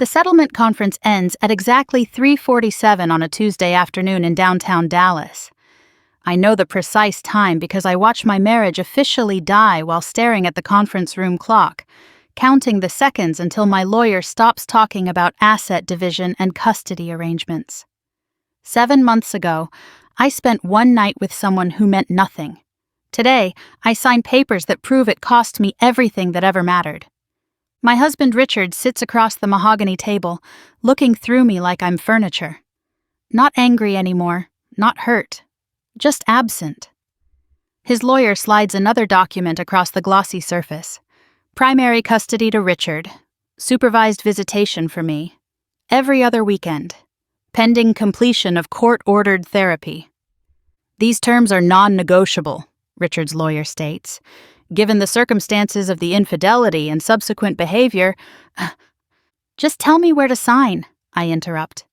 The settlement conference ends at exactly 3:47 on a Tuesday afternoon in downtown Dallas. I know the precise time because I watch my marriage officially die while staring at the conference room clock, counting the seconds until my lawyer stops talking about asset division and custody arrangements. 7 months ago, I spent one night with someone who meant nothing. Today, I sign papers that prove it cost me everything that ever mattered. My husband Richard sits across the mahogany table, looking through me like I'm furniture. Not angry anymore, not hurt, just absent. His lawyer slides another document across the glossy surface. Primary custody to Richard. Supervised visitation for me. Every other weekend. Pending completion of court-ordered therapy. These terms are non-negotiable, Richard's lawyer states. Given the circumstances of the infidelity and subsequent behavior, just tell me where to sign, I interrupt.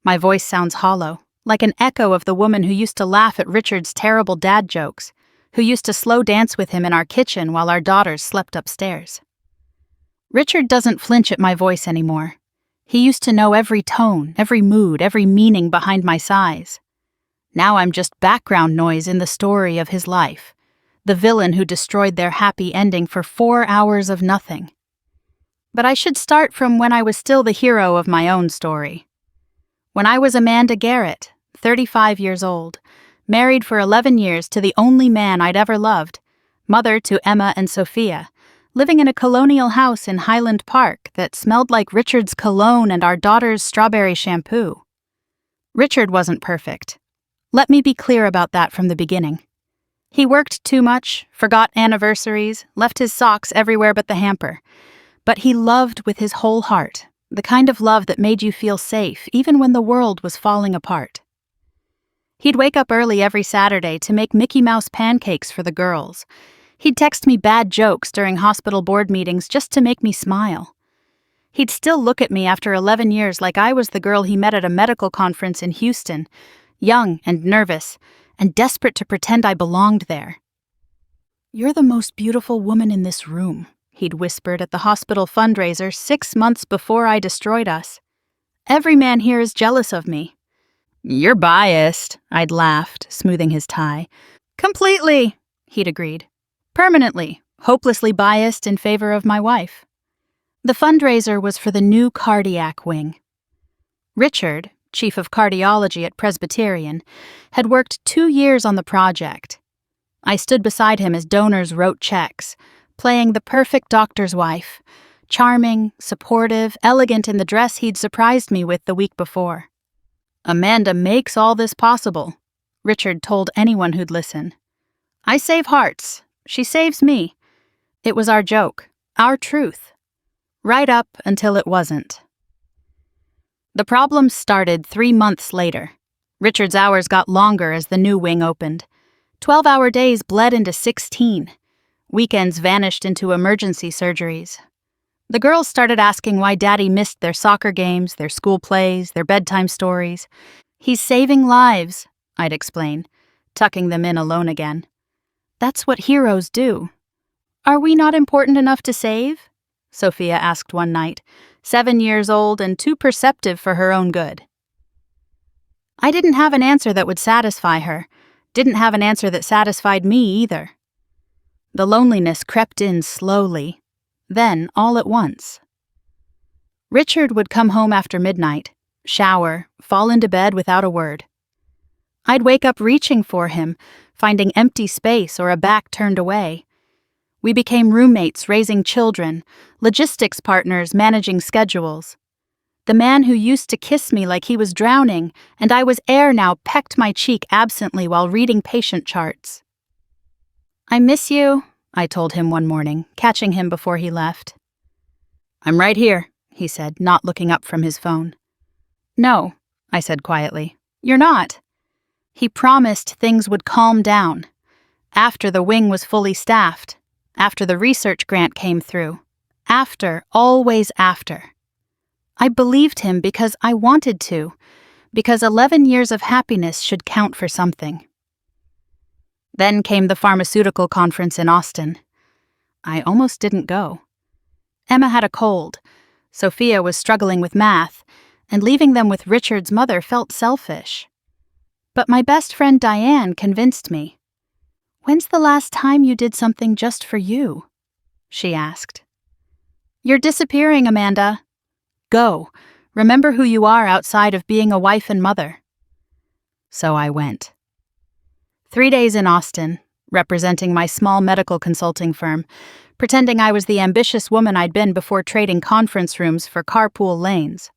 My voice sounds hollow, like an echo of the woman who used to laugh at Richard's terrible dad jokes, who used to slow dance with him in our kitchen while our daughters slept upstairs. Richard doesn't flinch at my voice anymore. He used to know every tone, every mood, every meaning behind my sighs. Now I'm just background noise in the story of his life. The villain who destroyed their happy ending for 4 hours of nothing. But I should start from when I was still the hero of my own story. When I was Amanda Garrett, 35 years old, married for 11 years to the only man I'd ever loved, mother to Emma and Sophia, living in a colonial house in Highland Park that smelled like Richard's cologne and our daughter's strawberry shampoo. Richard wasn't perfect. Let me be clear about that from the beginning. He worked too much, forgot anniversaries, left his socks everywhere but the hamper. But he loved with his whole heart, the kind of love that made you feel safe even when the world was falling apart. He'd wake up early every Saturday to make Mickey Mouse pancakes for the girls. He'd text me bad jokes during hospital board meetings just to make me smile. He'd still look at me after 11 years like I was the girl he met at a medical conference in Houston, young and nervous, and desperate to pretend I belonged there. "You're the most beautiful woman in this room," he'd whispered at the hospital fundraiser 6 months before I destroyed us. "Every man here is jealous of me." "You're biased," I'd laughed, smoothing his tie. "Completely," he'd agreed. "Permanently, hopelessly biased in favor of my wife." The fundraiser was for the new cardiac wing. Richard, chief of cardiology at Presbyterian, had worked 2 years on the project. I stood beside him as donors wrote checks, playing the perfect doctor's wife, charming, supportive, elegant in the dress he'd surprised me with the week before. "Amanda makes all this possible," Richard told anyone who'd listen. "I save hearts. She saves me." It was our joke, our truth. Right up until it wasn't. The problems started 3 months later. Richard's hours got longer as the new wing opened. 12-hour days bled into 16. Weekends vanished into emergency surgeries. The girls started asking why Daddy missed their soccer games, their school plays, their bedtime stories. "He's saving lives," I'd explain, tucking them in alone again. "That's what heroes do." "Are we not important enough to save?" Sophia asked one night, 7 years old and too perceptive for her own good. I didn't have an answer that would satisfy her, didn't have an answer that satisfied me either. The loneliness crept in slowly, then all at once. Richard would come home after midnight, shower, fall into bed without a word. I'd wake up reaching for him, finding empty space or a back turned away. We became roommates raising children, logistics partners managing schedules. The man who used to kiss me like he was drowning, and I was air now, pecked my cheek absently while reading patient charts. "I miss you," I told him one morning, catching him before he left. "I'm right here," he said, not looking up from his phone. "No," I said quietly, "you're not." He promised things would calm down. After the wing was fully staffed. After the research grant came through. After, always after. I believed him because I wanted to, because 11 years of happiness should count for something. Then came the pharmaceutical conference in Austin. I almost didn't go. Emma had a cold. Sophia was struggling with math, and leaving them with Richard's mother felt selfish. But my best friend Diane convinced me. "When's the last time you did something just for you?" she asked. "You're disappearing, Amanda. Go. Remember who you are outside of being a wife and mother." So I went. 3 days in Austin, representing my small medical consulting firm, pretending I was the ambitious woman I'd been before trading conference rooms for carpool lanes.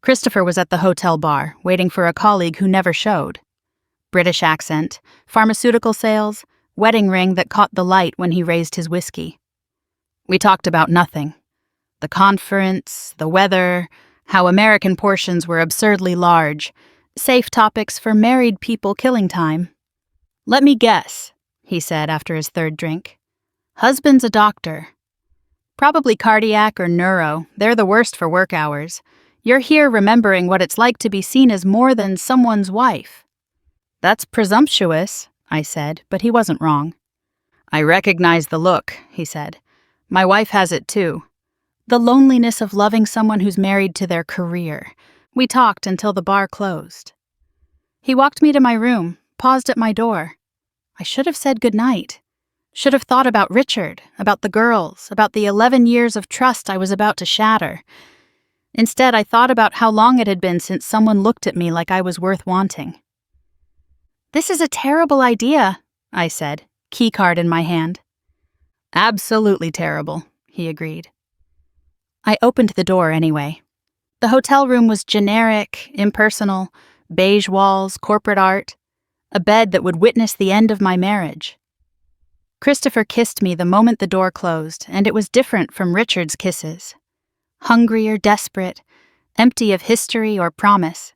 Christopher was at the hotel bar, waiting for a colleague who never showed. British accent, pharmaceutical sales, wedding ring that caught the light when he raised his whiskey. We talked about nothing. The conference, the weather, how American portions were absurdly large, safe topics for married people killing time. "Let me guess," he said after his third drink. "Husband's a doctor. Probably cardiac or neuro, they're the worst for work hours. You're here remembering what it's like to be seen as more than someone's wife." "That's presumptuous," I said, but he wasn't wrong. "I recognize the look," he said. "My wife has it too. The loneliness of loving someone who's married to their career." We talked until the bar closed. He walked me to my room, paused at my door. I should have said goodnight. Should have thought about Richard, about the girls, about the 11 years of trust I was about to shatter. Instead, I thought about how long it had been since someone looked at me like I was worth wanting. "This is a terrible idea," I said, keycard in my hand. "Absolutely terrible," he agreed. I opened the door anyway. The hotel room was generic, impersonal, beige walls, corporate art, a bed that would witness the end of my marriage. Christopher kissed me the moment the door closed, and it was different from Richard's kisses. Hungry or desperate, empty of history or promise.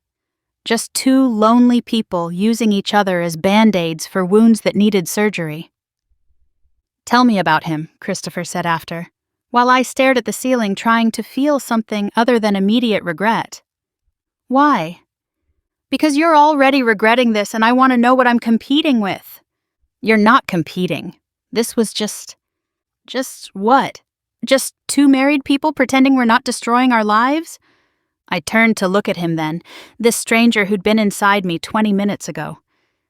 Just two lonely people using each other as band-aids for wounds that needed surgery. "Tell me about him," Christopher said after, while I stared at the ceiling trying to feel something other than immediate regret. "Why?" "Because you're already regretting this and I want to know what I'm competing with." "You're not competing. This was just what? Just two married people pretending we're not destroying our lives?" I turned to look at him then, this stranger who'd been inside me 20 minutes ago.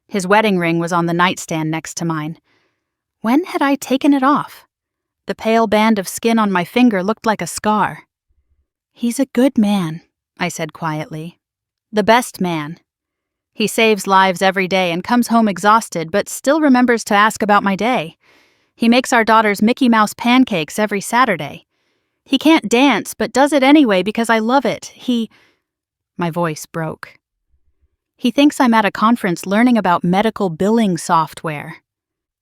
His wedding ring was on the nightstand next to mine. When had I taken it off? The pale band of skin on my finger looked like a scar. "He's a good man," I said quietly. "The best man. He saves lives every day and comes home exhausted, but still remembers to ask about my day. He makes our daughters Mickey Mouse pancakes every Saturday. He can't dance, but does it anyway because I love it. My voice broke. "He thinks I'm at a conference learning about medical billing software.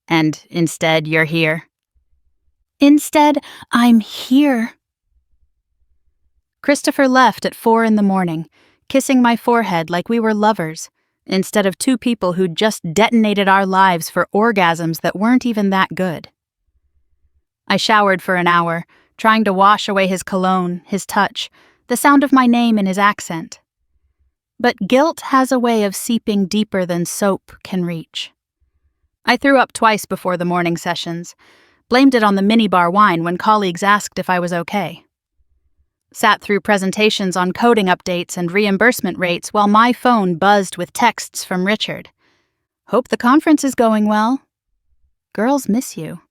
And instead, you're here." "Instead, I'm here." Christopher left at 4 a.m, kissing my forehead like we were lovers, instead of two people who'd just detonated our lives for orgasms that weren't even that good. I showered for an hour, trying to wash away his cologne, his touch, the sound of my name in his accent. But guilt has a way of seeping deeper than soap can reach. I threw up twice before the morning sessions, blamed it on the minibar wine when colleagues asked if I was okay. Sat through presentations on coding updates and reimbursement rates while my phone buzzed with texts from Richard. "Hope the conference is going well. Girls miss you.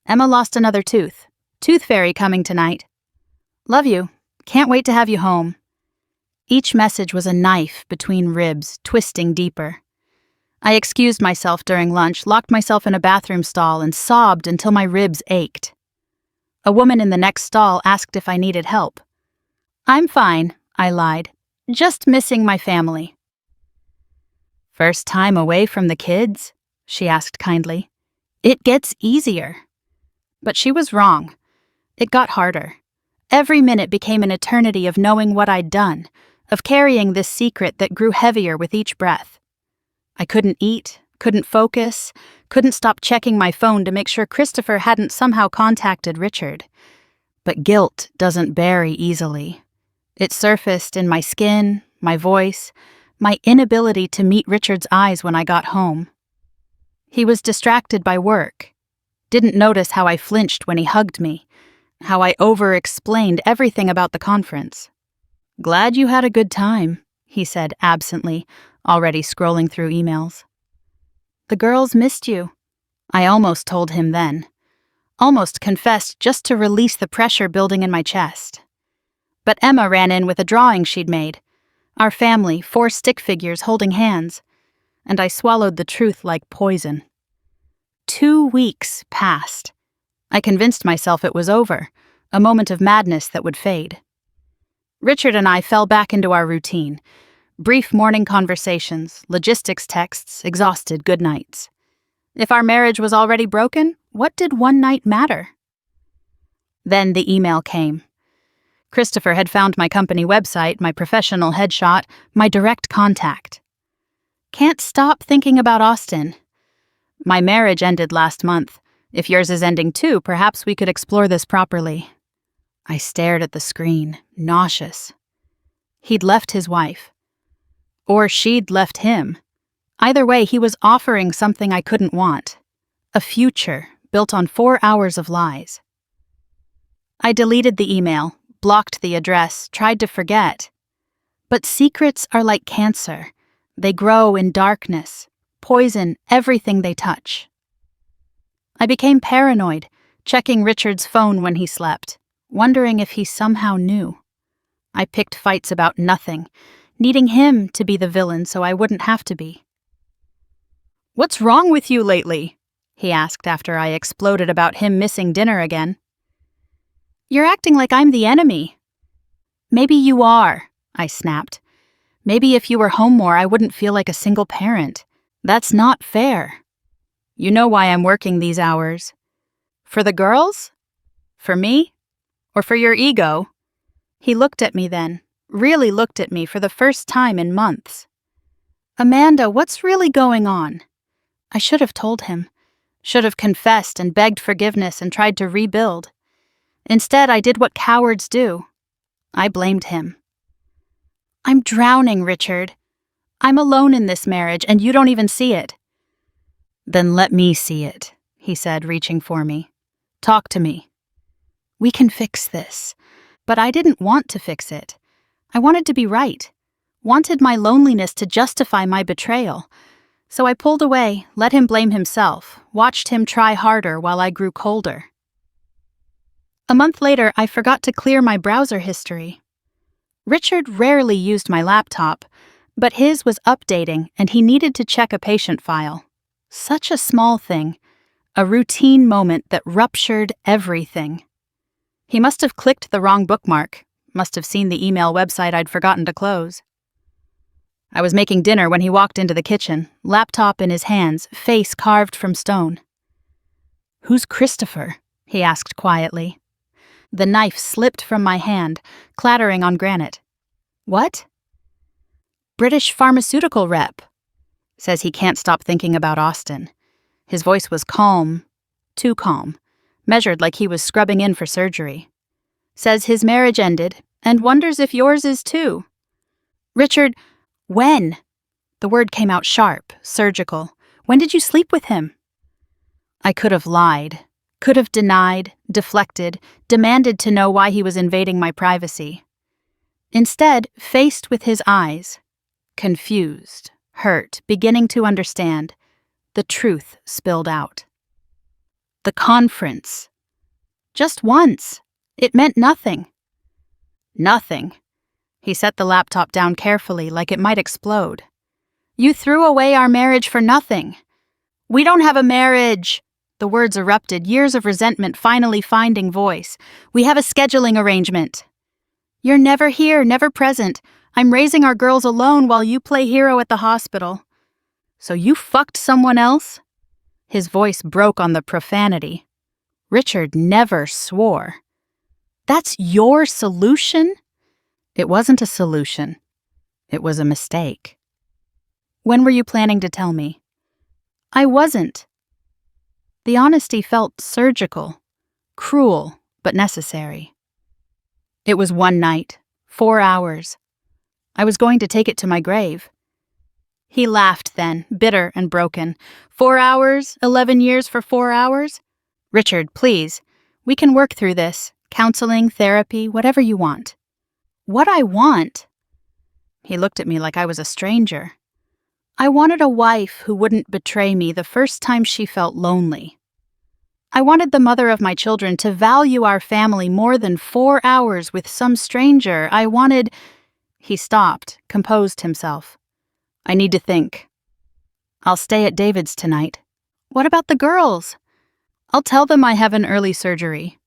Emma lost another tooth. Tooth fairy coming tonight. Love you. Can't wait to have you home." Each message was a knife between ribs, twisting deeper. I excused myself during lunch, locked myself in a bathroom stall, and sobbed until my ribs ached. A woman in the next stall asked if I needed help. "I'm fine," I lied. "Just missing my family." "First time away from the kids?" she asked kindly. "It gets easier." But she was wrong. It got harder. Every minute became an eternity of knowing what I'd done, of carrying this secret that grew heavier with each breath. I couldn't eat, couldn't focus, couldn't stop checking my phone to make sure Christopher hadn't somehow contacted Richard. But guilt doesn't bury easily. It surfaced in my skin, my voice, my inability to meet Richard's eyes when I got home. He was distracted by work. Didn't notice how I flinched when he hugged me. how I over-explained everything about the conference. "Glad you had a good time," he said absently, already scrolling through emails. "The girls missed you," I almost told him then. Almost confessed just to release the pressure building in my chest. But Emma ran in with a drawing she'd made. Our family, 4 stick figures holding hands. And I swallowed the truth like poison. 2 weeks passed. I convinced myself it was over, a moment of madness that would fade. Richard and I fell back into our routine. Brief morning conversations, logistics texts, exhausted goodnights. If our marriage was already broken, what did one night matter? Then the email came. Christopher had found my company website, my professional headshot, my direct contact. "Can't stop thinking about Austin. My marriage ended last month. If yours is ending too, perhaps we could explore this properly." I stared at the screen, nauseous. He'd left his wife. Or she'd left him. Either way, he was offering something I couldn't want. A future built on 4 hours of lies. I deleted the email, blocked the address, tried to forget. But secrets are like cancer. They grow in darkness, poison everything they touch. I became paranoid, checking Richard's phone when he slept, wondering if he somehow knew. I picked fights about nothing, needing him to be the villain so I wouldn't have to be. "What's wrong with you lately?" he asked after I exploded about him missing dinner again. "You're acting like I'm the enemy." "Maybe you are," I snapped. "Maybe if you were home more, I wouldn't feel like a single parent. That's not fair. You know why I'm working these hours. For the girls? For me? Or for your ego?" He looked at me then, really looked at me for the first time in months. "Amanda, what's really going on?" I should have told him. Should have confessed and begged forgiveness and tried to rebuild. Instead, I did what cowards do. I blamed him. "I'm drowning, Richard. I'm alone in this marriage, and you don't even see it." "Then let me see it," he said, reaching for me. "Talk to me." "We can fix this." But I didn't want to fix it. I wanted to be right. Wanted my loneliness to justify my betrayal. So I pulled away, let him blame himself, watched him try harder while I grew colder. A month later, I forgot to clear my browser history. Richard rarely used my laptop, but his was updating and he needed to check a patient file. Such a small thing, a routine moment that ruptured everything. He must have clicked the wrong bookmark, must have seen the email website I'd forgotten to close. I was making dinner when he walked into the kitchen, laptop in his hands, face carved from stone. "Who's Christopher?" he asked quietly. The knife slipped from my hand, clattering on granite. "What?" "British pharmaceutical rep. Says he can't stop thinking about Austin." His voice was calm, too calm, measured like he was scrubbing in for surgery. "Says his marriage ended, and wonders if yours is too." "Richard, when?" The word came out sharp, surgical. "When did you sleep with him?" I could have lied, could have denied, deflected, demanded to know why he was invading my privacy. Instead, faced with his eyes, confused, hurt, beginning to understand, the truth spilled out. The conference. Just once. It meant nothing. Nothing. He set the laptop down carefully, like it might explode. "You threw away our marriage for nothing." "We don't have a marriage!" The words erupted, years of resentment finally finding voice. "We have a scheduling arrangement." "You're never here, never present. I'm raising our girls alone while you play hero at the hospital." "So you fucked someone else?" His voice broke on the profanity. Richard never swore. "That's your solution?" It wasn't a solution. It was a mistake. "When were you planning to tell me?" "I wasn't." The honesty felt surgical, cruel, but necessary. "It was one night, 4 hours. I was going to take it to my grave." He laughed then, bitter and broken. 4 hours? 11 years for 4 hours? "Richard, please. We can work through this. Counseling, therapy, whatever you want. What I want? He looked at me like I was a stranger. I wanted a wife who wouldn't betray me the first time she felt lonely. I wanted the mother of my children to value our family more than 4 hours with some stranger. I wanted... He stopped, composed himself. I need to think. I'll stay at David's tonight. What about the girls? I'll tell them I have an early surgery.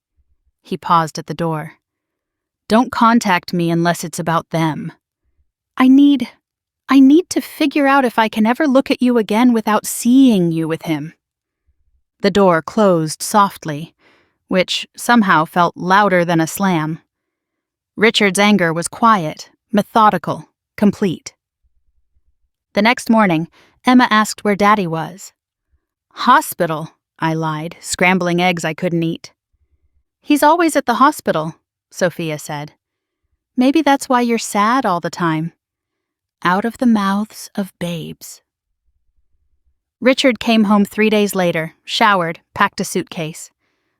He paused at the door. Don't contact me unless it's about them. I need to figure out if I can ever look at you again without seeing you with him. The door closed softly, which somehow felt louder than a slam. Richard's anger was quiet, methodical, complete. The next morning, Emma asked where Daddy was. Hospital, I lied, scrambling eggs I couldn't eat. He's always at the hospital, Sophia said. Maybe that's why you're sad all the time. Out of the mouths of babes. Richard came home 3 days later, showered, packed a suitcase.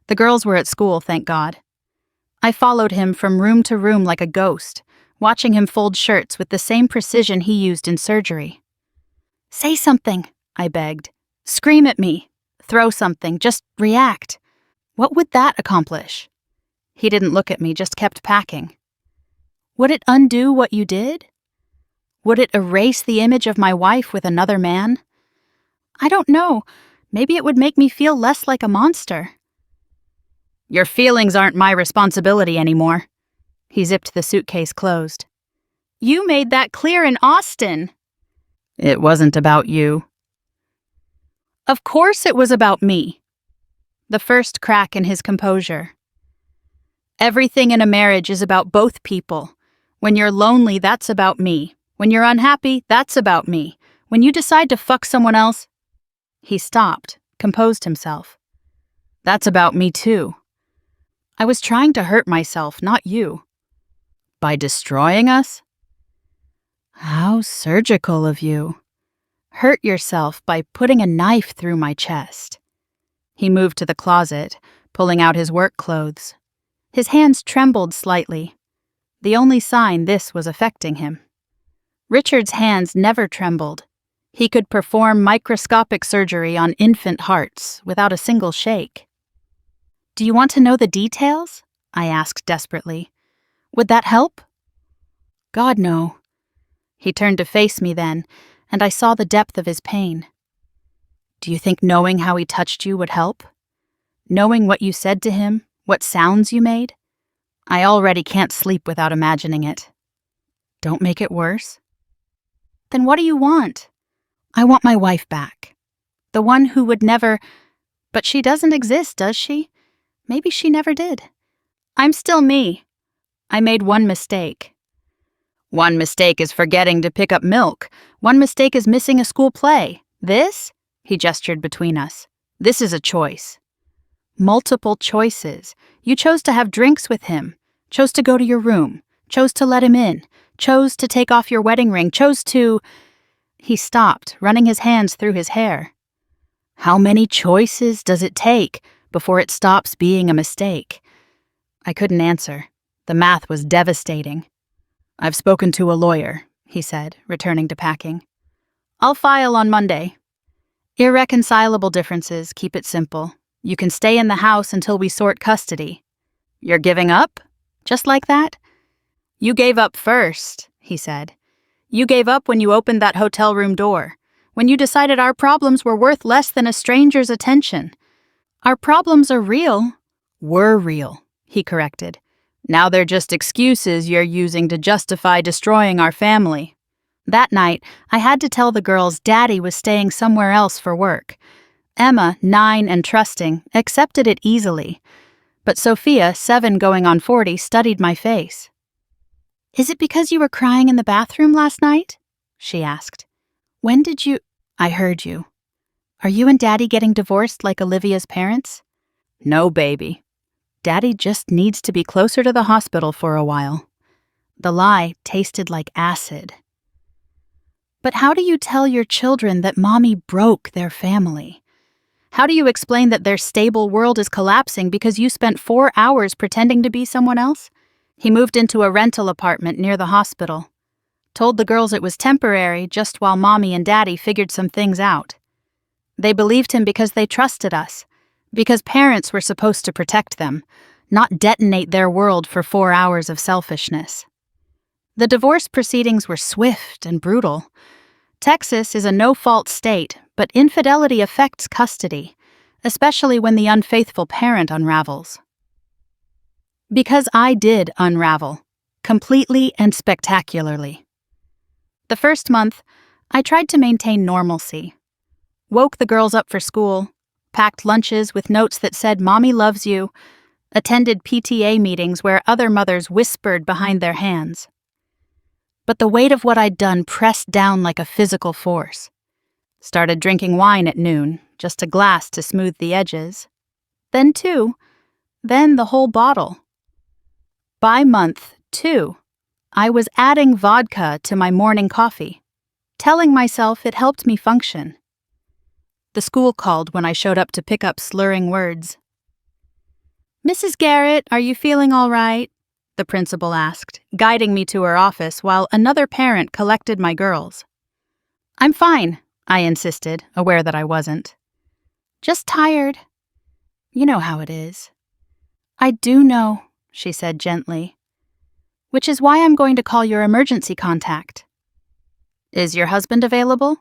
The girls were at school, thank God. I followed him from room to room like a ghost, watching him fold shirts with the same precision he used in surgery. Say something, I begged. Scream at me. Throw something. Just react. What would that accomplish? He didn't look at me, just kept packing. Would it undo what you did? Would it erase the image of my wife with another man? I don't know. Maybe it would make me feel less like a monster. Your feelings aren't my responsibility anymore. He zipped the suitcase closed. You made that clear in Austin. It wasn't about you. Of course it was about me. The first crack in his composure. Everything in a marriage is about both people. When you're lonely, that's about me. When you're unhappy, that's about me. When you decide to fuck someone else... He stopped, composed himself. That's about me too. I was trying to hurt myself, not you. By destroying us? How surgical of you. Hurt yourself by putting a knife through my chest. He moved to the closet, pulling out his work clothes. His hands trembled slightly, the only sign this was affecting him. Richard's hands never trembled. He could perform microscopic surgery on infant hearts without a single shake. Do you want to know the details? I asked desperately. Would that help? God, no. He turned to face me then, and I saw the depth of his pain. Do you think knowing how he touched you would help? Knowing what you said to him, what sounds you made? I already can't sleep without imagining it. Don't make it worse. Then what do you want? I want my wife back. The one who would never... But she doesn't exist, does she? Maybe she never did. I'm still me. I made one mistake. One mistake is forgetting to pick up milk. One mistake is missing a school play. This? He gestured between us. This is a choice. Multiple choices. You chose to have drinks with him, chose to go to your room, chose to let him in, chose to take off your wedding ring, chose to... He stopped, running his hands through his hair. How many choices does it take before it stops being a mistake? I couldn't answer. The math was devastating. I've spoken to a lawyer, he said, returning to packing. I'll file on Monday. Irreconcilable differences, keep it simple. You can stay in the house until we sort custody. You're giving up? Just like that? You gave up first, he said. You gave up when you opened that hotel room door, when you decided our problems were worth less than a stranger's attention. Our problems are real. Were real, he corrected. Now they're just excuses you're using to justify destroying our family. That night, I had to tell the girls Daddy was staying somewhere else for work. Emma, 9 and trusting, accepted it easily. But Sophia, 7 going on 40, studied my face. Is it because you were crying in the bathroom last night? She asked. When did you... I heard you. Are you and Daddy getting divorced like Olivia's parents? No, baby. Daddy just needs to be closer to the hospital for a while. The lie tasted like acid. But how do you tell your children that Mommy broke their family? How do you explain that their stable world is collapsing because you spent 4 hours pretending to be someone else? He moved into a rental apartment near the hospital. Told the girls it was temporary just while Mommy and Daddy figured some things out. They believed him because they trusted us, because parents were supposed to protect them, not detonate their world for 4 hours of selfishness. The divorce proceedings were swift and brutal. Texas is a no-fault state, but infidelity affects custody, especially when the unfaithful parent unravels. Because I did unravel, completely and spectacularly. The first month, I tried to maintain normalcy. Woke the girls up for school, packed lunches with notes that said, "Mommy loves you," attended PTA meetings where other mothers whispered behind their hands. But the weight of what I'd done pressed down like a physical force. Started drinking wine at noon, just a glass to smooth the edges. Then 2, then the whole bottle. By month 2, I was adding vodka to my morning coffee, telling myself it helped me function. The school called when I showed up to pick up slurring words. "Mrs. Garrett, are you feeling all right?" the principal asked, guiding me to her office while another parent collected my girls. "I'm fine," I insisted, aware that I wasn't. "Just tired. You know how it is." "I do know," she said gently. "Which is why I'm going to call your emergency contact." "Is your husband available?"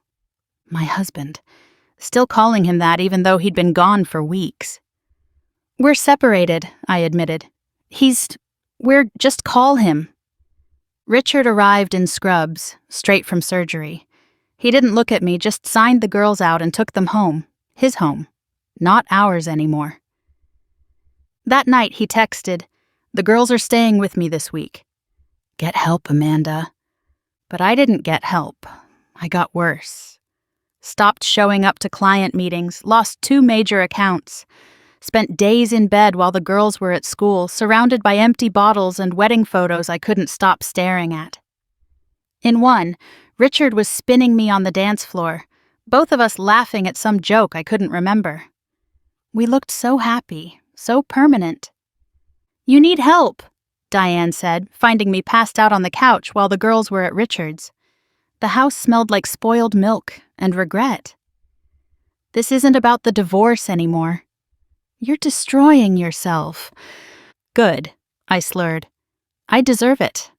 My husband. Still calling him that even though he'd been gone for weeks. "We're separated," I admitted. Just call him." Richard arrived in scrubs, straight from surgery. He didn't look at me, just signed the girls out and took them home. His home. Not ours anymore. That night he texted, "The girls are staying with me this week. Get help, Amanda." But I didn't get help. I got worse. Stopped showing up to client meetings, lost 2 major accounts. Spent days in bed while the girls were at school, surrounded by empty bottles and wedding photos I couldn't stop staring at. In one, Richard was spinning me on the dance floor, both of us laughing at some joke I couldn't remember. We looked so happy, so permanent. "You need help," Diane said, finding me passed out on the couch while the girls were at Richard's. The house smelled like spoiled milk and regret. "This isn't about the divorce anymore. You're destroying yourself." "Good," I slurred. "I deserve it."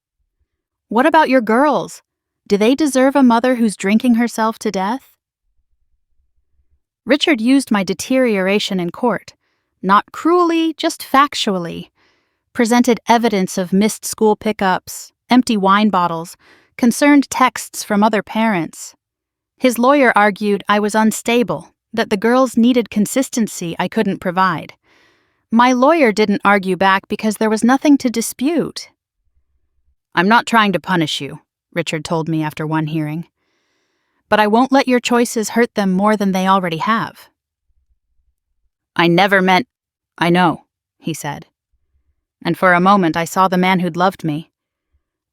"What about your girls? Do they deserve a mother who's drinking herself to death?" Richard used my deterioration in court, not cruelly, just factually. Presented evidence of missed school pickups, empty wine bottles, concerned texts from other parents. His lawyer argued I was unstable, that the girls needed consistency I couldn't provide. My lawyer didn't argue back because there was nothing to dispute. "I'm not trying to punish you," Richard told me after one hearing. "But I won't let your choices hurt them more than they already have." "I never meant—" "I know," he said. And for a moment I saw the man who'd loved me.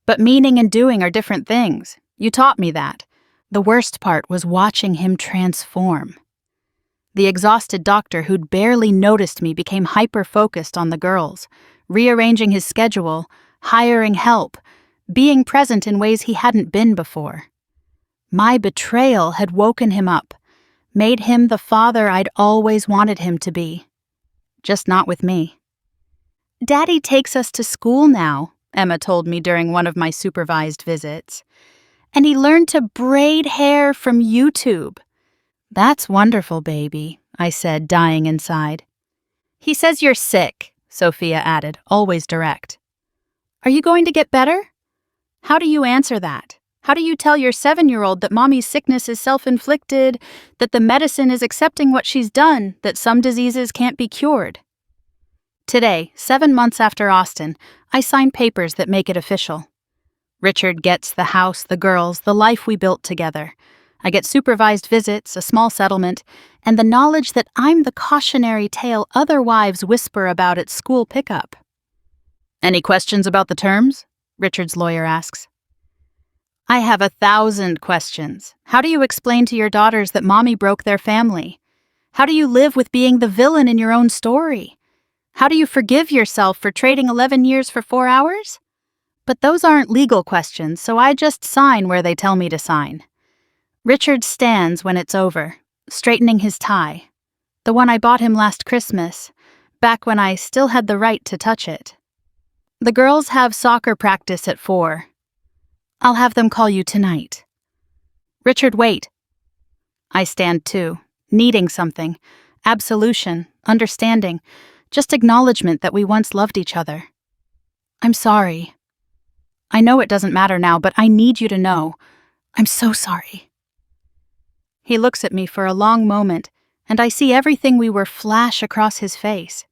But meaning and doing are different things. You taught me that. The worst part was watching him transform. The exhausted doctor who'd barely noticed me became hyper-focused on the girls, rearranging his schedule, hiring help, being present in ways he hadn't been before. My betrayal had woken him up, made him the father I'd always wanted him to be. Just not with me. "Daddy takes us to school now," Emma told me during one of my supervised visits. "And he learned to braid hair from YouTube." "That's wonderful, baby," I said, dying inside. "He says you're sick," Sophia added, always direct. "Are you going to get better?" How do you answer that? How do you tell your 7-year-old that mommy's sickness is self-inflicted, that the medicine is accepting what she's done, that some diseases can't be cured? Today, 7 months after Austin, I sign papers that make it official. Richard gets the house, the girls, the life we built together. I get supervised visits, a small settlement, and the knowledge that I'm the cautionary tale other wives whisper about at school pickup. "Any questions about the terms?" Richard's lawyer asks. "I have 1,000 questions. How do you explain to your daughters that mommy broke their family? How do you live with being the villain in your own story? How do you forgive yourself for trading 11 years for 4 hours? But those aren't legal questions, so I just sign where they tell me to sign. Richard stands when it's over, straightening his tie. The one I bought him last Christmas, back when I still had the right to touch it. The girls have soccer practice at 4. I'll have them call you tonight. Richard, wait. I stand too, needing something. Absolution, understanding, just acknowledgement that we once loved each other. I'm sorry. I know it doesn't matter now, but I need you to know. I'm so sorry. He looks at me for a long moment, and I see everything we were flash across his face.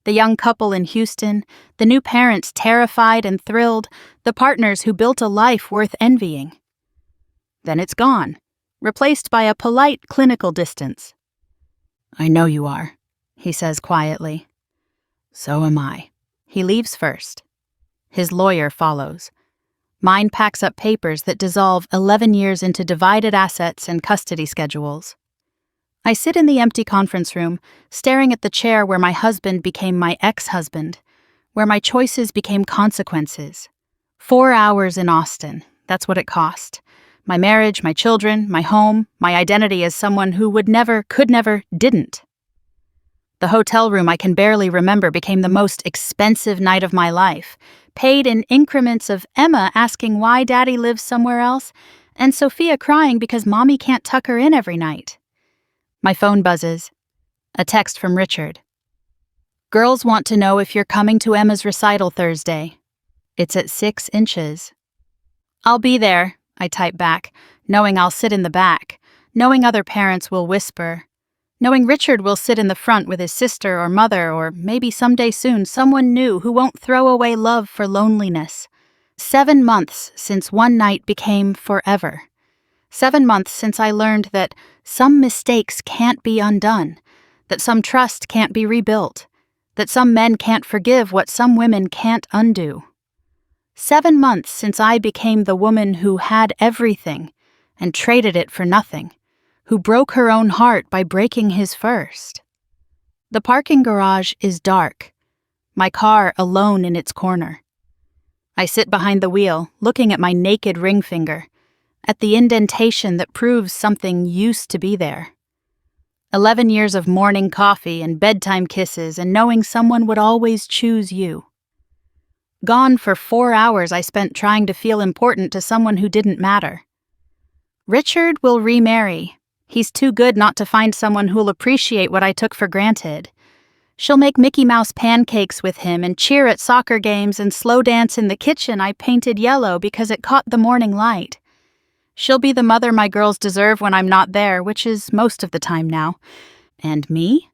The young couple in Houston, the new parents terrified and thrilled, the partners who built a life worth envying. Then it's gone, replaced by a polite clinical distance. I know you are, he says quietly. So am I. He leaves first. His lawyer follows. Mine packs up papers that dissolve 11 years into divided assets and custody schedules. I sit in the empty conference room, staring at the chair where my husband became my ex-husband, where my choices became consequences. 4 hours in Austin, that's what it cost. My marriage, my children, my home, my identity as someone who would never, could never, didn't. The hotel room I can barely remember became the most expensive night of my life, paid in increments of Emma asking why Daddy lives somewhere else, and Sophia crying because Mommy can't tuck her in every night. My phone buzzes. A text from Richard. Girls want to know if you're coming to Emma's recital Thursday. It's at 6 inches. I'll be there, I type back, knowing I'll sit in the back, knowing other parents will whisper, knowing Richard will sit in the front with his sister or mother, or maybe someday soon someone new who won't throw away love for loneliness. 7 months since one night became forever. 7 months since I learned that some mistakes can't be undone, that some trust can't be rebuilt, that some men can't forgive what some women can't undo. 7 months since I became the woman who had everything and traded it for nothing, who broke her own heart by breaking his first. The parking garage is dark, my car alone in its corner. I sit behind the wheel, looking at my naked ring finger, at the indentation that proves something used to be there. 11 years of morning coffee and bedtime kisses and knowing someone would always choose you. Gone for 4 hours I spent trying to feel important to someone who didn't matter. Richard will remarry. He's too good not to find someone who'll appreciate what I took for granted. She'll make Mickey Mouse pancakes with him and cheer at soccer games and slow dance in the kitchen I painted yellow because it caught the morning light. She'll be the mother my girls deserve when I'm not there, which is most of the time now. And me?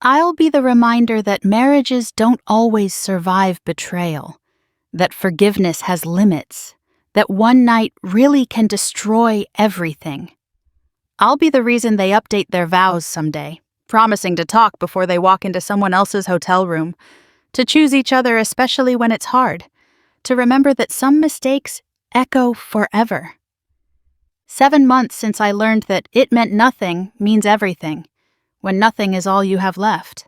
I'll be the reminder that marriages don't always survive betrayal, that forgiveness has limits, that one night really can destroy everything. I'll be the reason they update their vows someday, promising to talk before they walk into someone else's hotel room, to choose each other especially when it's hard, to remember that some mistakes echo forever. 7 months since I learned that it meant nothing means everything, when nothing is all you have left.